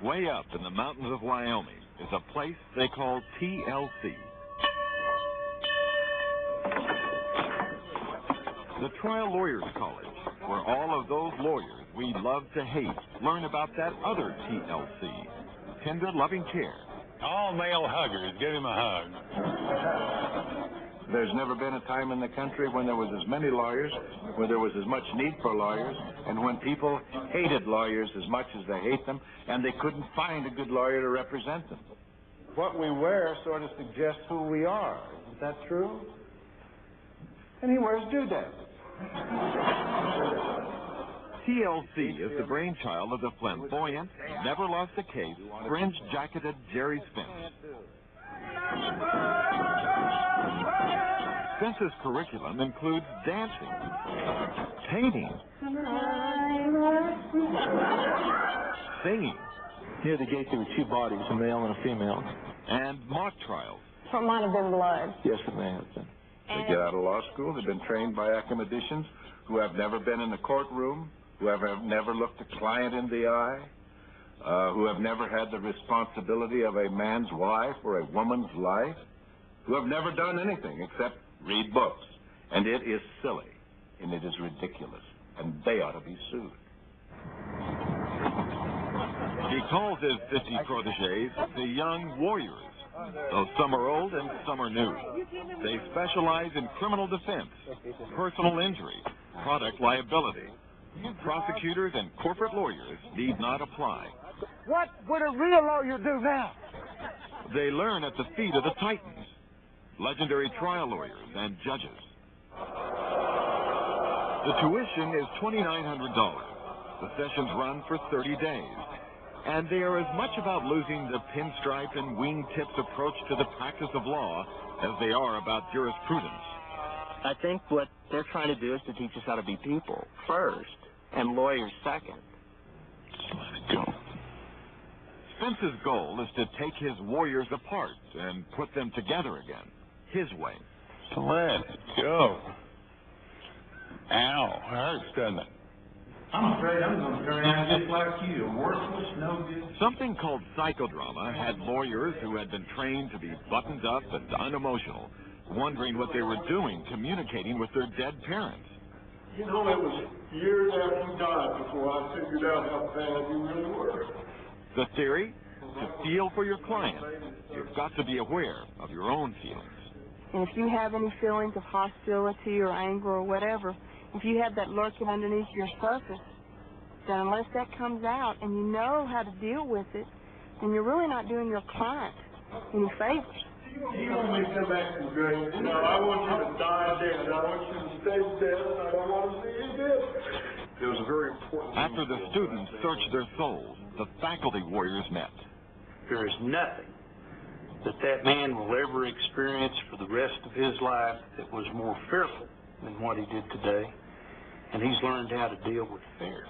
Way up in the mountains of Wyoming is a place they call TLC. The Trial Lawyers College, where all of those lawyers we love to hate learn about that other TLC, tender, loving care. All male huggers, give him a hug. There's never been a time in the country when there was as many lawyers, where there was as much need for lawyers, and when people hated lawyers as much as they hate them, and they couldn't find a good lawyer to represent them. What we wear sort of suggests who we are. Isn't that true? And he wears doodads. TLC is the brainchild of the flamboyant, never-lost-a-case, fringe-jacketed Gerry Spence. Spence's curriculum includes dancing, painting, singing. Near the gate there were two bodies, a male and a female. And mock trials. So it might have been blood. Yes, it may have been. They get out of law school, they've been trained by academicians who have never been in a courtroom, who have never looked a client in the eye, who have never had the responsibility of a man's wife or a woman's life, who have never done anything except read books. And it is silly, and it is ridiculous, and they ought to be sued. He calls his 50 protégés the young warriors, though some are old and some are new. They specialize in criminal defense, personal injury, product liability. Prosecutors and corporate lawyers need not apply. What would a real lawyer do now? They learn at the feet of the titans, legendary trial lawyers and judges. The tuition is $2,900. The sessions run for 30 days. And they are as much about losing the pinstripe and wingtips approach to the practice of law as they are about jurisprudence. I think what they're trying to do is to teach us how to be people first and lawyers second. Let it go. Spence's goal is to take his warriors apart and put them together again, his way. Let it go. Ow, hurts, doesn't it? I'm afraid I'm going to turn out just like you, worthless, no good. Something called psychodrama had lawyers who had been trained to be buttoned up and unemotional, wondering what they were doing communicating with their dead parents. You know, it was years after you died before I figured out how bad you really were. The theory? To feel for your client, you've got to be aware of your own feelings. And if you have any feelings of hostility or anger or whatever, if you have that lurking underneath your surface, then unless that comes out and you know how to deal with it, then you're really not doing your client any favors. You want me to come back from the grave? No, I want you to die dead. I want you to stay dead, and I don't want to see you dead. It was a very important... After the students searched their souls, the faculty warriors met. There is nothing that man will ever experience for the rest of his life that was more fearful than what he did today. And he's learned how to deal with fear.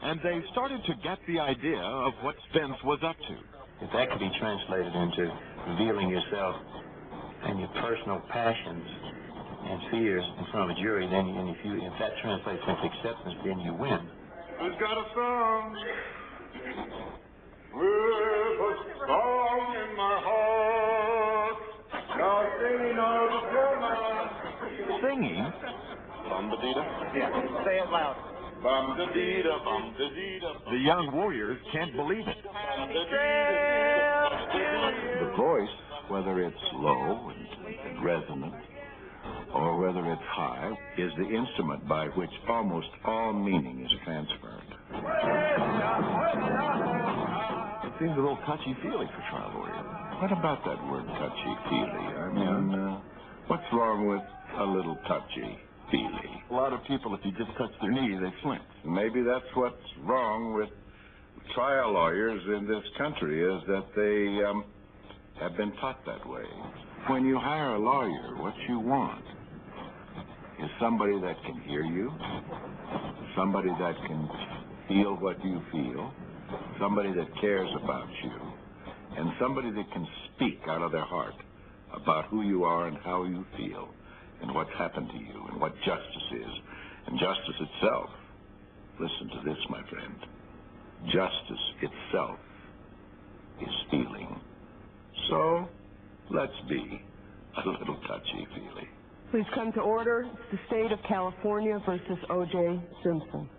And they started to get the idea of what Spence was up to. If that could be translated into revealing yourself and your personal passions and fears in front of a jury, then if that translates into acceptance, then you win. I've got a song. With a song in my heart, now singing all the time. Singing? Bum-da-dee-da. Yeah, say it loud. Bum-da-dee-da, bum-da-dee-da. The young warriors can't believe it. The voice, whether it's low and resonant or whether it's high, is the instrument by which almost all meaning is transferred. It seems a little touchy-feely for trial lawyers. What about that word touchy-feely? I mean, what's wrong with a little touchy-feely? A lot of people, if you just touch their knee, they flinch. Maybe that's what's wrong with trial lawyers in this country, is that they have been taught that way. When you hire a lawyer, what you want is somebody that can hear you, somebody that can feel what you feel, somebody that cares about you, and somebody that can speak out of their heart about who you are and how you feel and what's happened to you and what justice is. And justice itself, listen to this, my friend, justice itself is feeling. So, let's be a little touchy-feely. Please come to order. It's the state of California versus O.J. Simpson.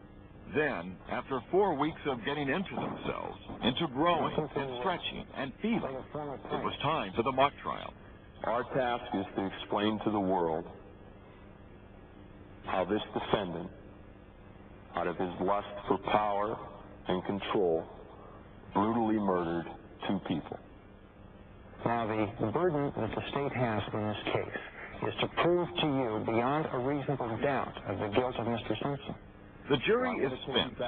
Then, after 4 weeks of getting into themselves, into growing and stretching and feeling, it was time for the mock trial. Our task is to explain to the world how this defendant, out of his lust for power and control, brutally murdered 2 people. Now, the burden that the state has in this case is to prove to you beyond a reasonable doubt of the guilt of Mr. Simpson. The jury is Spence,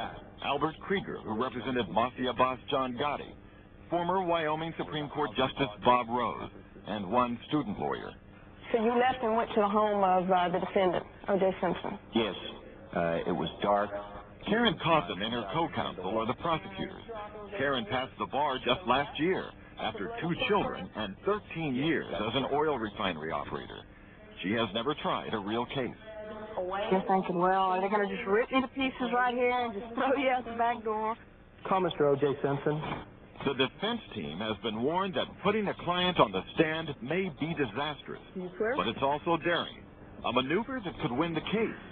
Albert Krieger, who represented Mafia boss John Gotti, former Wyoming Supreme Court Justice Bob Rose, and one student lawyer. So you left and went to the home of the defendant, O.J. Simpson? Yes, it was dark. Karen Cawthon and her co-counsel are the prosecutors. Karen passed the bar just last year after 2 children and 13 years as an oil refinery operator. She has never tried a real case. You're thinking, well, are they going to just rip me to pieces right here and just throw you out the back door? Call Mr. O.J. Simpson. The defense team has been warned that putting a client on the stand may be disastrous, but it's also daring, a maneuver that could win the case.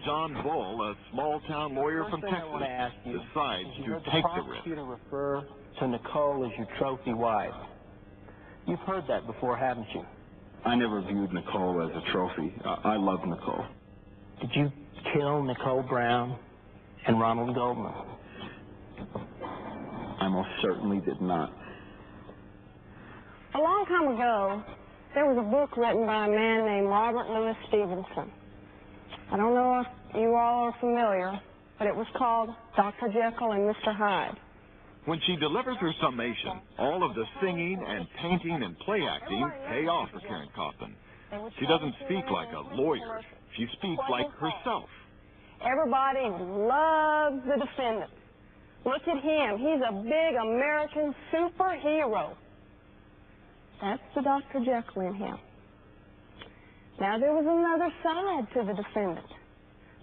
John Bull, a small-town lawyer from Texas, decides to take the risk. Prosecutor refer to Nicole as your trophy wife. You've heard that before, haven't you? I never viewed Nicole as a trophy. I love Nicole. Did you kill Nicole Brown and Ronald Goldman? I most certainly did not. A long time ago, there was a book written by a man named Robert Louis Stevenson. I don't know if you all are familiar, but it was called Dr. Jekyll and Mr. Hyde. When she delivers her summation, all of the singing and painting and play acting pay off for Karen Cawthon. She doesn't speak like a lawyer. She speaks like herself. Everybody loves the defendant. Look at him. He's a big American superhero. That's the Dr. Jekyll in him. Now, there was another side to the defendant,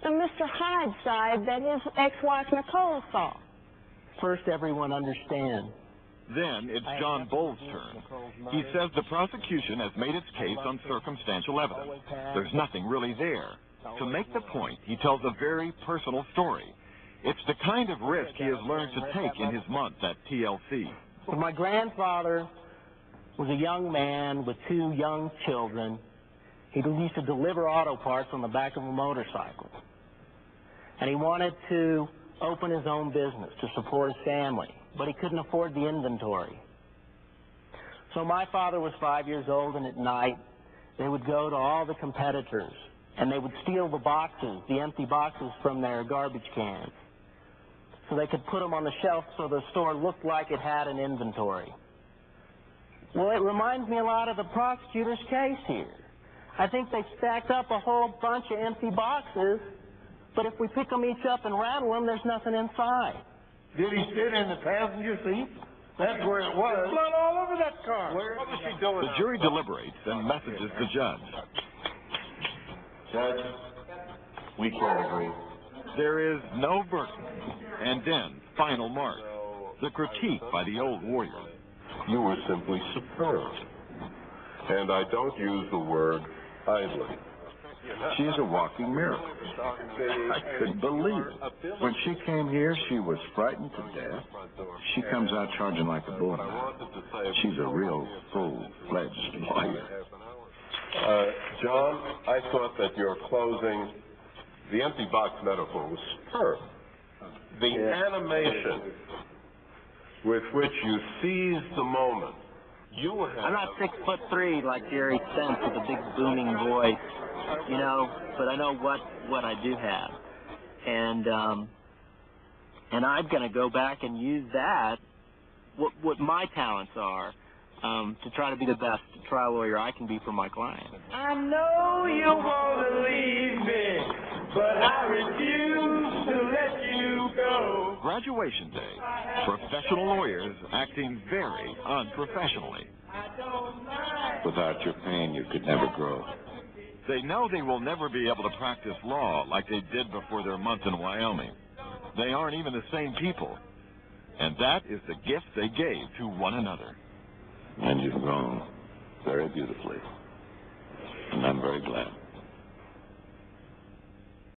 the Mr. Hyde side that his ex-wife Nicole saw. First, everyone understand. Then it's John Bull's turn. He says the prosecution has made its case on circumstantial evidence. There's nothing really there. To make the point, he tells a very personal story. It's the kind of risk he has learned to take in his months at TLC. When my grandfather was a young man with 2 young children, he used to deliver auto parts on the back of a motorcycle. And he wanted to open his own business to support his family, but he couldn't afford the inventory. So my father was 5 years old, and at night they would go to all the competitors, and they would steal the boxes, the empty boxes from their garbage cans, so they could put them on the shelf so the store looked like it had an inventory. Well, it reminds me a lot of the prosecutor's case here. I think they stacked up a whole bunch of empty boxes, but if we pick them each up and rattle them, there's nothing inside. Did he sit in the passenger seat? That's where it was. Blood all over that car. What was she doing? The jury deliberates and messages the judge. Judge, we can't agree. There is no verdict. And then, final mark. The critique by the old warriors. You were simply superb. And I don't use the word idly. She's a walking miracle. I couldn't believe it. When she came here, she was frightened to death. She comes out charging like a bull. She's a real full-fledged lawyer. John, I thought that your closing, the empty box metaphor was superb. The animation with which you seized the moment. You have... I'm not 6'3" like Gerry Spence with a big booming voice, you know, but I know what I do have. And I'm going to go back and use that, what my talents are, to try to be the best trial lawyer I can be for my client. I know you want to leave me, but I refuse to let you go. Graduation day. Professional lawyers acting very unprofessionally. Without your pain, you could never grow. They know they will never be able to practice law like they did before their month in Wyoming. They aren't even the same people. And that is the gift they gave to one another. And you've grown very beautifully. And I'm very glad.